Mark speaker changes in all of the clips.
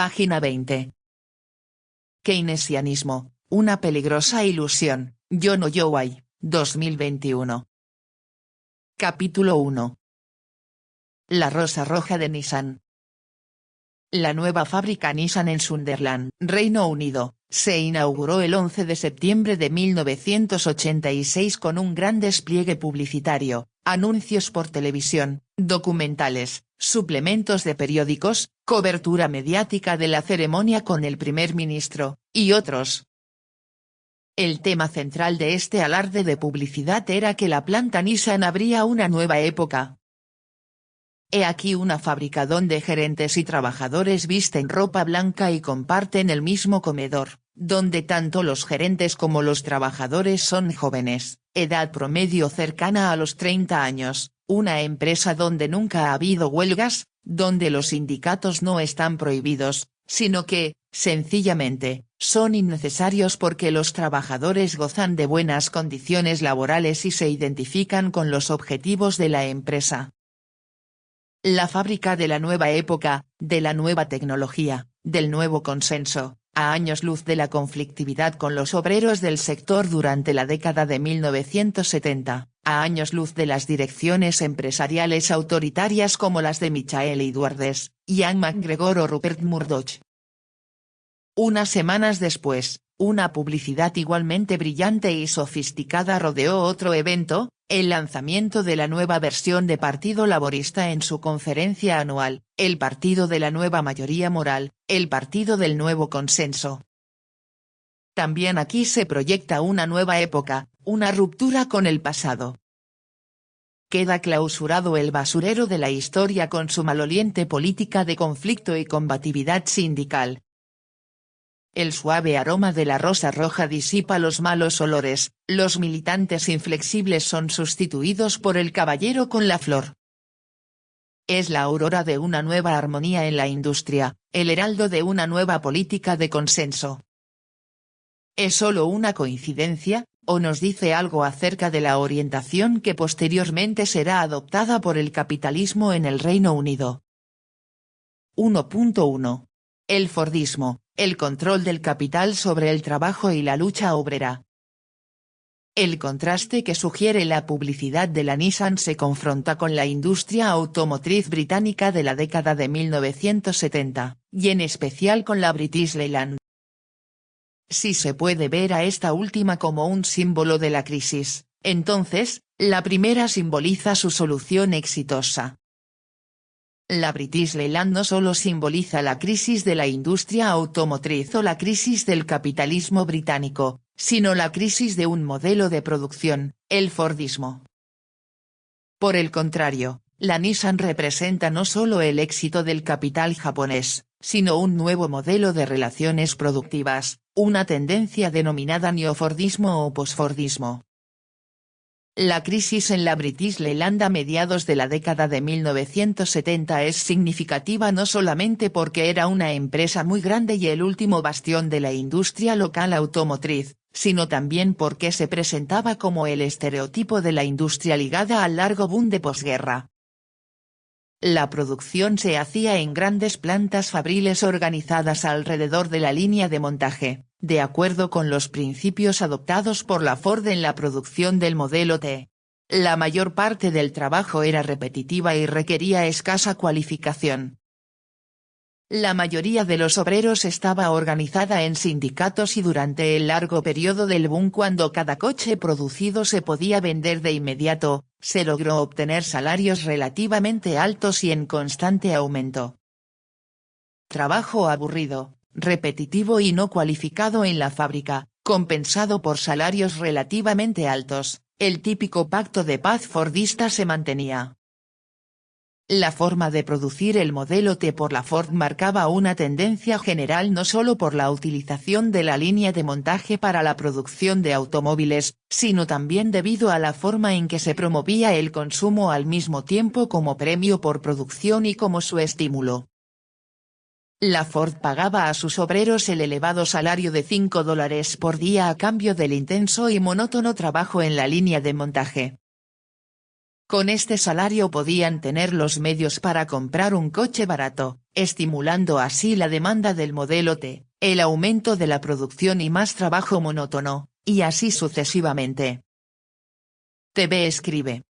Speaker 1: Página 20. Keynesianismo, una peligrosa ilusión, John Holloway, 2021. Capítulo 1. La rosa roja de Nissan. La nueva fábrica Nissan en Sunderland, Reino Unido, se inauguró el 11 de septiembre de 1986 con un gran despliegue publicitario, anuncios por televisión, documentales, suplementos de periódicos, cobertura mediática de la ceremonia con el primer ministro, y otros. El tema central de este alarde de publicidad era que la planta Nissan abría una nueva época. He aquí una fábrica donde gerentes y trabajadores visten ropa blanca y comparten el mismo comedor, donde tanto los gerentes como los trabajadores son jóvenes, edad promedio cercana a los 30 años, una empresa donde nunca ha habido huelgas, donde los sindicatos no están prohibidos, sino que, sencillamente, son innecesarios porque los trabajadores gozan de buenas condiciones laborales y se identifican con los objetivos de la empresa. La fábrica de la nueva época, de la nueva tecnología, del nuevo consenso, a años luz de la conflictividad con los obreros del sector durante la década de 1970, a años luz de las direcciones empresariales autoritarias como las de Michael Edwardes, Ian McGregor o Rupert Murdoch. Unas semanas después, una publicidad igualmente brillante y sofisticada rodeó otro evento, el lanzamiento de la nueva versión de Partido Laborista en su conferencia anual, el partido de la nueva mayoría moral, el partido del nuevo consenso. También aquí se proyecta una nueva época, una ruptura con el pasado. Queda clausurado el basurero de la historia con su maloliente política de conflicto y combatividad sindical. El suave aroma de la rosa roja disipa los malos olores, los militantes inflexibles son sustituidos por el caballero con la flor. Es la aurora de una nueva armonía en la industria, el heraldo de una nueva política de consenso. ¿Es solo una coincidencia, o nos dice algo acerca de la orientación que posteriormente será adoptada por el capitalismo en el Reino Unido? 1.1. El Fordismo, el control del capital sobre el trabajo y la lucha obrera. El contraste que sugiere la publicidad de la Nissan se confronta con la industria automotriz británica de la década de 1970, y en especial con la British Leyland. Si se puede ver a esta última como un símbolo de la crisis, entonces, la primera simboliza su solución exitosa. La British Leyland no solo simboliza la crisis de la industria automotriz o la crisis del capitalismo británico, sino la crisis de un modelo de producción, el Fordismo. Por el contrario, la Nissan representa no solo el éxito del capital japonés, sino un nuevo modelo de relaciones productivas, una tendencia denominada neofordismo o posfordismo. La crisis en la British Leyland a mediados de la década de 1970 es significativa no solamente porque era una empresa muy grande y el último bastión de la industria local automotriz, sino también porque se presentaba como el estereotipo de la industria ligada al largo boom de posguerra. La producción se hacía en grandes plantas fabriles organizadas alrededor de la línea de montaje, de acuerdo con los principios adoptados por la Ford en la producción del modelo T. La mayor parte del trabajo era repetitiva y requería escasa cualificación. La mayoría de los obreros estaba organizada en sindicatos y durante el largo periodo del boom cuando cada coche producido se podía vender de inmediato, se logró obtener salarios relativamente altos y en constante aumento. Trabajo aburrido, repetitivo y no cualificado en la fábrica, compensado por salarios relativamente altos, el típico pacto de paz fordista se mantenía. La forma de producir el modelo T por la Ford marcaba una tendencia general no solo por la utilización de la línea de montaje para la producción de automóviles, sino también debido a la forma en que se promovía el consumo al mismo tiempo como premio por producción y como su estímulo. La Ford pagaba a sus obreros el elevado salario de $5 por día a cambio del intenso y monótono trabajo en la línea de montaje. Con este salario podían tener los medios para comprar un coche barato, estimulando así la demanda del modelo T, el aumento de la producción y más trabajo monótono, y así sucesivamente. TV escribe.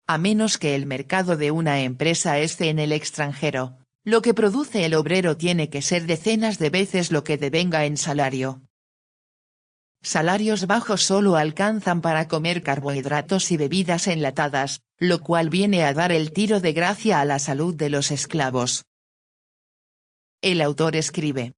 Speaker 1: A menos que el mercado de una empresa esté en el extranjero, lo que produce el obrero tiene que ser decenas de veces lo que devenga en salario. Salarios bajos solo alcanzan para comer carbohidratos y bebidas enlatadas, lo cual viene a dar el tiro de gracia a la salud de los esclavos. El autor escribe.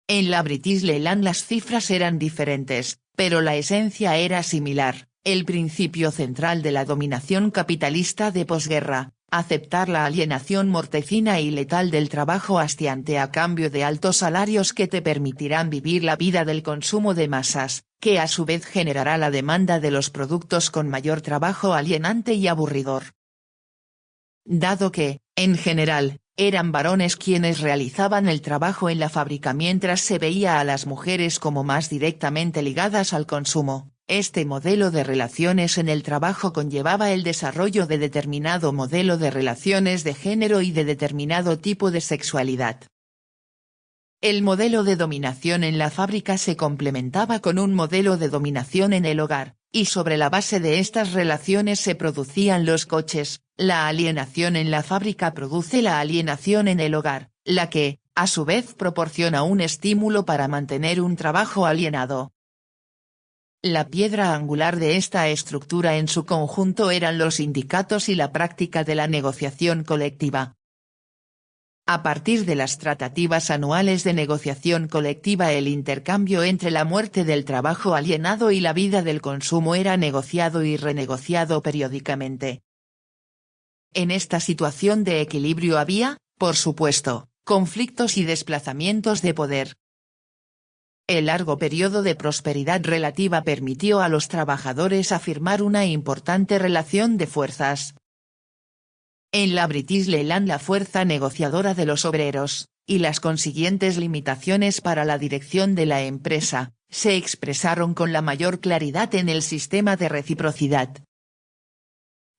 Speaker 1: En la British Leyland las cifras eran diferentes, pero la esencia era similar, el principio central de la dominación capitalista de posguerra, aceptar la alienación mortecina y letal del trabajo hastiante a cambio de altos salarios que te permitirán vivir la vida del consumo de masas, que a su vez generará la demanda de los productos con mayor trabajo alienante y aburridor. Dado que, en general, eran varones quienes realizaban el trabajo en la fábrica mientras se veía a las mujeres como más directamente ligadas al consumo, este modelo de relaciones en el trabajo conllevaba el desarrollo de determinado modelo de relaciones de género y de determinado tipo de sexualidad. El modelo de dominación en la fábrica se complementaba con un modelo de dominación en el hogar, y sobre la base de estas relaciones se producían los coches. La alienación en la fábrica produce la alienación en el hogar, la que, a su vez proporciona un estímulo para mantener un trabajo alienado. La piedra angular de esta estructura en su conjunto eran los sindicatos y la práctica de la negociación colectiva. A partir de las tratativas anuales de negociación colectiva, el intercambio entre la muerte del trabajo alienado y la vida del consumo era negociado y renegociado periódicamente. En esta situación de equilibrio había, por supuesto, conflictos y desplazamientos de poder. El largo periodo de prosperidad relativa permitió a los trabajadores afirmar una importante relación de fuerzas. En la British Leyland la fuerza negociadora de los obreros, y las consiguientes limitaciones para la dirección de la empresa, se expresaron con la mayor claridad en el sistema de reciprocidad.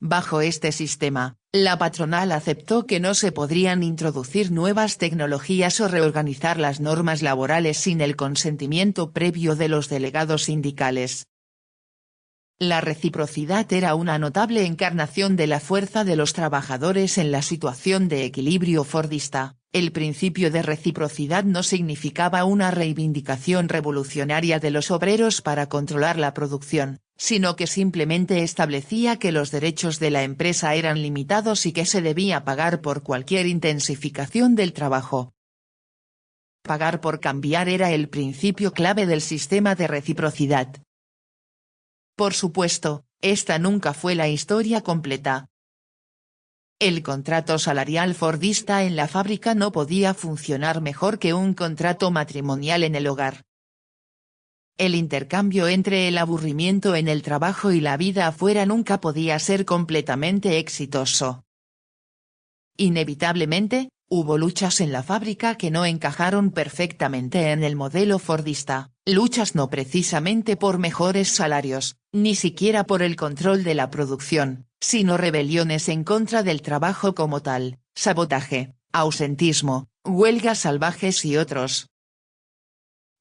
Speaker 1: Bajo este sistema, la patronal aceptó que no se podrían introducir nuevas tecnologías o reorganizar las normas laborales sin el consentimiento previo de los delegados sindicales. La reciprocidad era una notable encarnación de la fuerza de los trabajadores en la situación de equilibrio fordista. El principio de reciprocidad no significaba una reivindicación revolucionaria de los obreros para controlar la producción, sino que simplemente establecía que los derechos de la empresa eran limitados y que se debía pagar por cualquier intensificación del trabajo. Pagar por cambiar era el principio clave del sistema de reciprocidad. Por supuesto, esta nunca fue la historia completa. El contrato salarial fordista en la fábrica no podía funcionar mejor que un contrato matrimonial en el hogar. El intercambio entre el aburrimiento en el trabajo y la vida afuera nunca podía ser completamente exitoso. Inevitablemente, hubo luchas en la fábrica que no encajaron perfectamente en el modelo fordista, luchas no precisamente por mejores salarios, ni siquiera por el control de la producción, sino rebeliones en contra del trabajo como tal, sabotaje, ausentismo, huelgas salvajes y otros.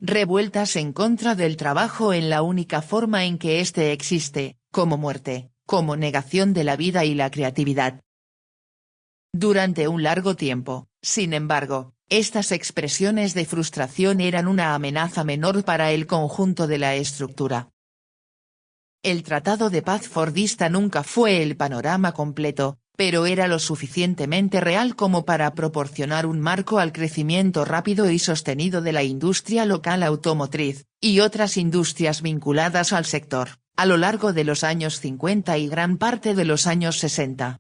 Speaker 1: Revueltas en contra del trabajo en la única forma en que éste existe, como muerte, como negación de la vida y la creatividad. Durante un largo tiempo, sin embargo, estas expresiones de frustración eran una amenaza menor para el conjunto de la estructura. El Tratado de Paz fordista nunca fue el panorama completo, pero era lo suficientemente real como para proporcionar un marco al crecimiento rápido y sostenido de la industria local automotriz, y otras industrias vinculadas al sector, a lo largo de los años 50 y gran parte de los años 60.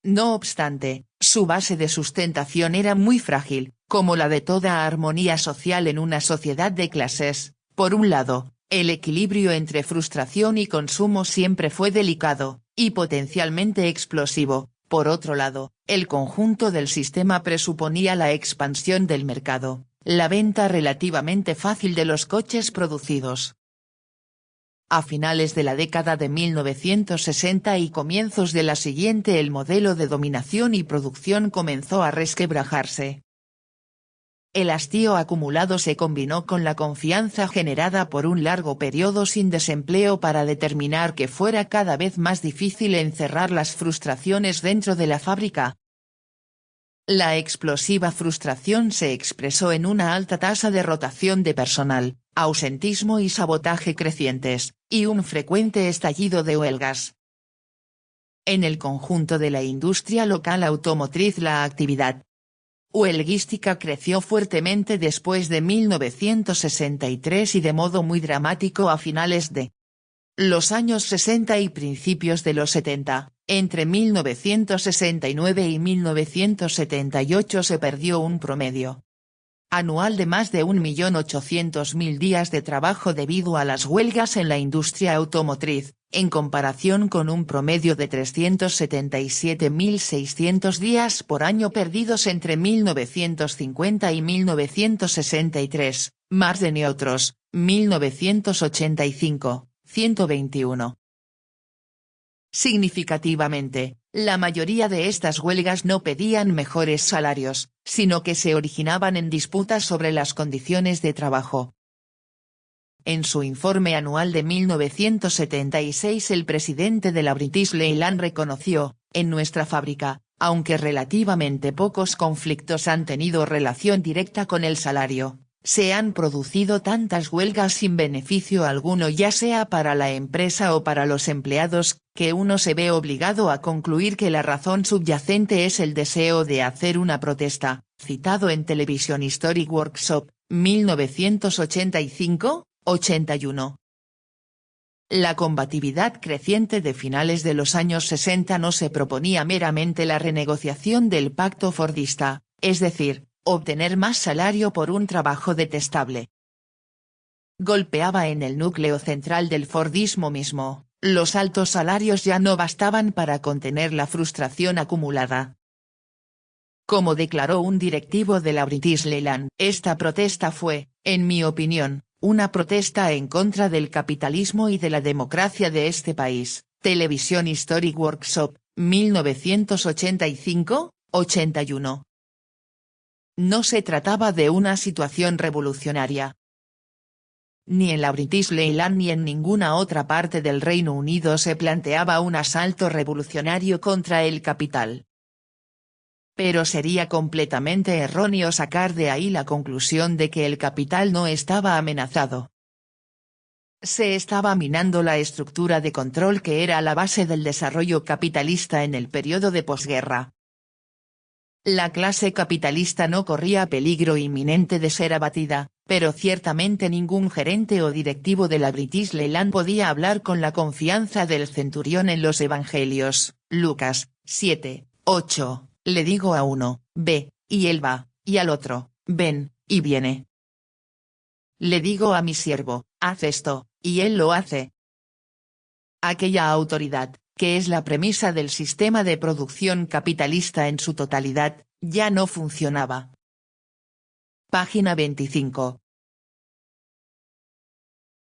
Speaker 1: No obstante, su base de sustentación era muy frágil, como la de toda armonía social en una sociedad de clases. Por un lado, el equilibrio entre frustración y consumo siempre fue delicado, y potencialmente explosivo. Por otro lado, el conjunto del sistema presuponía la expansión del mercado, la venta relativamente fácil de los coches producidos. A finales de la década de 1960 y comienzos de la siguiente el modelo de dominación y producción comenzó a resquebrajarse. El hastío acumulado se combinó con la confianza generada por un largo periodo sin desempleo para determinar que fuera cada vez más difícil encerrar las frustraciones dentro de la fábrica. La explosiva frustración se expresó en una alta tasa de rotación de personal, ausentismo y sabotaje crecientes, y un frecuente estallido de huelgas. En el conjunto de la industria local automotriz la actividad huelguística creció fuertemente después de 1963 y de modo muy dramático a finales de los años 60 y principios de los 70. Entre 1969 y 1978 se perdió un promedio anual de más de 1.800.000 días de trabajo debido a las huelgas en la industria automotriz, en comparación con un promedio de 377.600 días por año perdidos entre 1950 y 1963, Marsden y otros, 1985, 121. Significativamente, la mayoría de estas huelgas no pedían mejores salarios, sino que se originaban en disputas sobre las condiciones de trabajo. En su informe anual de 1976 el presidente de la British Leyland reconoció, en nuestra fábrica, aunque relativamente pocos conflictos han tenido relación directa con el salario, se han producido tantas huelgas sin beneficio alguno ya sea para la empresa o para los empleados, que uno se ve obligado a concluir que la razón subyacente es el deseo de hacer una protesta, citado en Television History Workshop, 1985-81. La combatividad creciente de finales de los años 60 no se proponía meramente la renegociación del pacto fordista, es decir, obtener más salario por un trabajo detestable. Golpeaba en el núcleo central del fordismo mismo, los altos salarios ya no bastaban para contener la frustración acumulada. Como declaró un directivo de la British Leyland, esta protesta fue, en mi opinión, una protesta en contra del capitalismo y de la democracia de este país. Television History Workshop, 1985-81. No se trataba de una situación revolucionaria. Ni en la British Leyland ni en ninguna otra parte del Reino Unido se planteaba un asalto revolucionario contra el capital. Pero sería completamente erróneo sacar de ahí la conclusión de que el capital no estaba amenazado. Se estaba minando la estructura de control que era la base del desarrollo capitalista en el periodo de posguerra. La clase capitalista no corría peligro inminente de ser abatida, pero ciertamente ningún gerente o directivo de la British Leyland podía hablar con la confianza del centurión en los evangelios. Lucas, 7, 8, le digo a uno, ve, y él va, y al otro, ven, y viene. Le digo a mi siervo, haz esto, y él lo hace. Aquella autoridad, que es la premisa del sistema de producción capitalista en su totalidad, ya no funcionaba. Página 25.